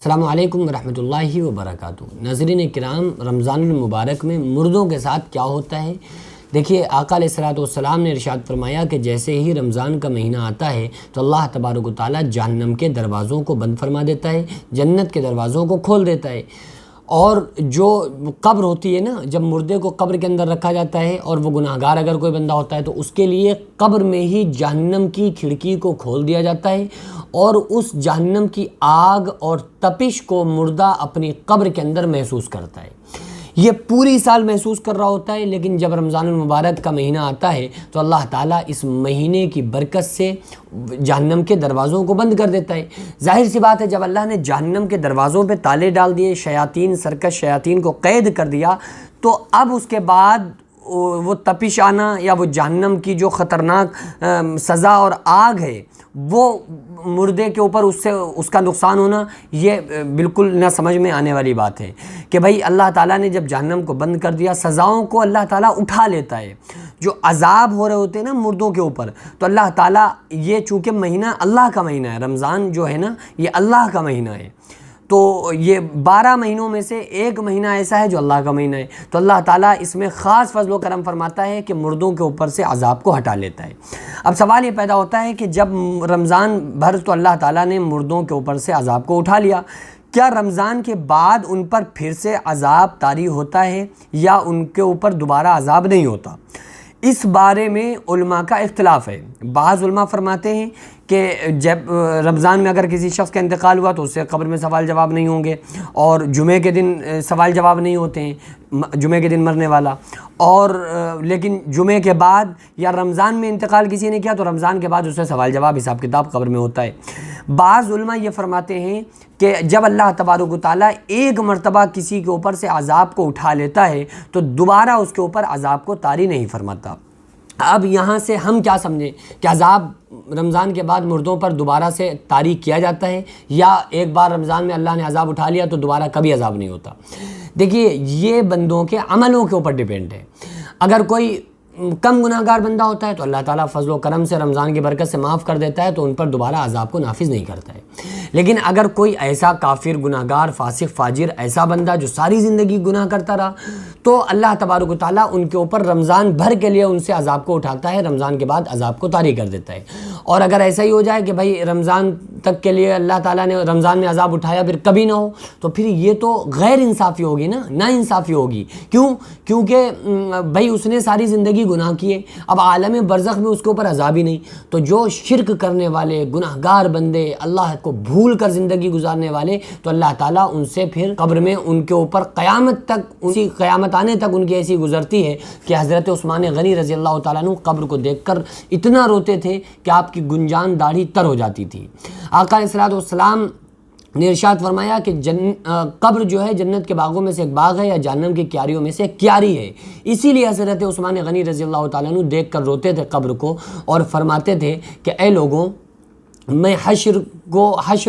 السلام علیکم ورحمۃ اللہ وبرکاتہ۔ ناظرین کرام، رمضان المبارک میں مردوں کے ساتھ کیا ہوتا ہے؟ دیکھیے، آقا علیہ الصلوۃ والسلام نے ارشاد فرمایا کہ جیسے ہی رمضان کا مہینہ آتا ہے تو اللہ تبارک و تعالیٰ جہنم کے دروازوں کو بند فرما دیتا ہے، جنت کے دروازوں کو کھول دیتا ہے۔ اور جو قبر ہوتی ہے نا، جب مردے کو قبر کے اندر رکھا جاتا ہے اور وہ گناہگار اگر کوئی بندہ ہوتا ہے تو اس کے لیے قبر میں ہی جہنم کی کھڑکی کو کھول دیا جاتا ہے، اور اس جہنم کی آگ اور تپش کو مردہ اپنی قبر کے اندر محسوس کرتا ہے۔ یہ پوری سال محسوس کر رہا ہوتا ہے، لیکن جب رمضان المبارک کا مہینہ آتا ہے تو اللہ تعالیٰ اس مہینے کی برکت سے جہنم کے دروازوں کو بند کر دیتا ہے۔ ظاہر سی بات ہے، جب اللہ نے جہنم کے دروازوں پہ تالے ڈال دیے، شیاطین، سرکش شیاطین کو قید کر دیا، تو اب اس کے بعد وہ تپش آنا یا وہ جہنم کی جو خطرناک سزا اور آگ ہے وہ مردے کے اوپر اس کا نقصان ہونا، یہ بالکل نہ سمجھ میں آنے والی بات ہے کہ بھائی اللہ تعالیٰ نے جب جہنم کو بند کر دیا، سزاؤں کو اللہ تعالیٰ اٹھا لیتا ہے۔ جو عذاب ہو رہے ہوتے ہیں نا مردوں کے اوپر، تو اللہ تعالیٰ، یہ چونکہ مہینہ اللہ کا مہینہ ہے، رمضان جو ہے نا یہ اللہ کا مہینہ ہے، تو یہ 12 مہینوں میں سے ایک مہینہ ایسا ہے جو اللہ کا مہینہ ہے، تو اللہ تعالیٰ اس میں خاص فضل و کرم فرماتا ہے کہ مردوں کے اوپر سے عذاب کو ہٹا لیتا ہے۔ اب سوال یہ پیدا ہوتا ہے کہ جب رمضان بھر تو اللہ تعالیٰ نے مردوں کے اوپر سے عذاب کو اٹھا لیا، کیا رمضان کے بعد ان پر پھر سے عذاب طاری ہوتا ہے یا ان کے اوپر دوبارہ عذاب نہیں ہوتا؟ اس بارے میں علماء کا اختلاف ہے۔ بعض علماء فرماتے ہیں کہ جب رمضان میں اگر کسی شخص کا انتقال ہوا تو اس سے قبر میں سوال جواب نہیں ہوں گے، اور جمعے کے دن سوال جواب نہیں ہوتے ہیں، جمعے کے دن مرنے والا، اور لیکن جمعے کے بعد یا رمضان میں انتقال کسی نے کیا تو رمضان کے بعد اس سے سوال جواب، حساب کتاب قبر میں ہوتا ہے۔ بعض علماء یہ فرماتے ہیں کہ جب اللہ تبارک و تعالیٰ ایک مرتبہ کسی کے اوپر سے عذاب کو اٹھا لیتا ہے تو دوبارہ اس کے اوپر عذاب کو طاری نہیں فرماتا۔ اب یہاں سے ہم کیا سمجھیں کہ عذاب رمضان کے بعد مردوں پر دوبارہ سے طاری کیا جاتا ہے، یا ایک بار رمضان میں اللہ نے عذاب اٹھا لیا تو دوبارہ کبھی عذاب نہیں ہوتا؟ دیکھیے، یہ بندوں کے عملوں کے اوپر ڈیپینڈ ہے۔ اگر کوئی کم گناہ گار بندہ ہوتا ہے تو اللہ تعالیٰ فضل و کرم سے رمضان کی برکت سے معاف کر دیتا ہے، تو ان پر دوبارہ عذاب کو نافذ نہیں کرتا ہے۔ لیکن اگر کوئی ایسا کافر، گناہ گار، فاسق، فاجر ایسا بندہ جو ساری زندگی گناہ کرتا رہا، تو اللہ تبارک و تعالیٰ ان کے اوپر رمضان بھر کے لیے ان سے عذاب کو اٹھاتا ہے، رمضان کے بعد عذاب کو طاری کر دیتا ہے۔ اور اگر ایسا ہی ہو جائے کہ بھائی رمضان تک کے لیے اللہ تعالیٰ نے رمضان میں عذاب اٹھایا پھر کبھی نہ ہو، تو پھر یہ تو غیر انصافی ہوگی نا انصافی ہوگی۔ کیونکہ بھائی اس نے ساری زندگی گناہ کیے، اب عالم برزخ میں اس کے اوپر عذاب ہی نہیں، تو جو شرک کرنے والے گناہ گار بندے، اللہ کو بھول کر زندگی گزارنے والے، تو اللہ تعالیٰ ان سے پھر قبر میں ان کے اوپر قیامت تک، اسی قیامت آنے تک ان کی ایسی گزرتی ہے کہ حضرت عثمان غنی رضی اللہ تعالیٰ عنہ قبر کو دیکھ کر اتنا روتے تھے کہ آپ کی گنجان داڑھی تر ہو جاتی تھی۔ آقا علیہ الصلوۃ والسلام نے ارشاد فرمایا کہ قبر جو ہے جنت کے باغوں میں سے ایک باغ ہے، یا جہنم کی کیاریوں میں سے ایک کیاری ہے۔ اسی لیے حضرت عثمان غنی رضی اللہ تعالیٰ عنہ دیکھ کر روتے تھے قبر کو، اور فرماتے تھے کہ اے لوگوں، میں حشر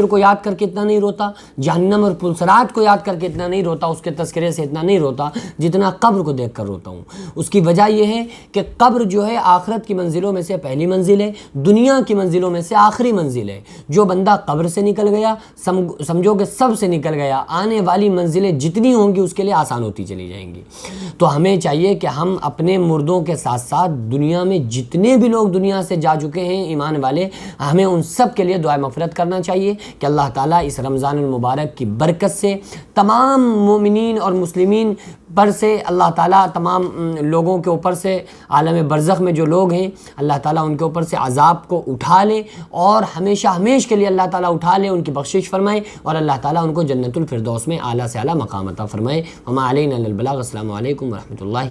کو یاد کر کے اتنا نہیں روتا، جہنم اور پلسرات کو یاد کر کے اتنا نہیں روتا، اس کے تذکرے سے اتنا نہیں روتا جتنا قبر کو دیکھ کر روتا ہوں۔ اس کی وجہ یہ ہے کہ قبر جو ہے آخرت کی منزلوں میں سے پہلی منزل ہے، دنیا کی منزلوں میں سے آخری منزل ہے۔ جو بندہ قبر سے نکل گیا، سمجھو کہ سب سے نکل گیا، آنے والی منزلیں جتنی ہوں گی اس کے لیے آسان ہوتی چلی جائیں گی۔ تو ہمیں چاہیے کہ ہم اپنے مردوں کے ساتھ ساتھ دنیا میں جتنے بھی لوگ دنیا سے جا چکے ہیں ایمان والے، ہمیں ان سب کے لیے دعائے مغفرت کرنا چاہیے کہ اللہ تعالیٰ اس رمضان المبارک کی برکت سے تمام مومنین اور مسلمین پر سے، اللہ تعالیٰ تمام لوگوں کے اوپر سے، عالم برزخ میں جو لوگ ہیں، اللہ تعالیٰ ان کے اوپر سے عذاب کو اٹھا لے، اور ہمیشہ کے لیے اللہ تعالیٰ اٹھا لے، ان کی بخشش فرمائے، اور اللہ تعالیٰ ان کو جنت الفردوس میں اعلیٰ سے اعلیٰ مقام عطا فرمائے۔ وما علینا الا البلاغ۔ السلام علیکم ورحمۃ اللہ۔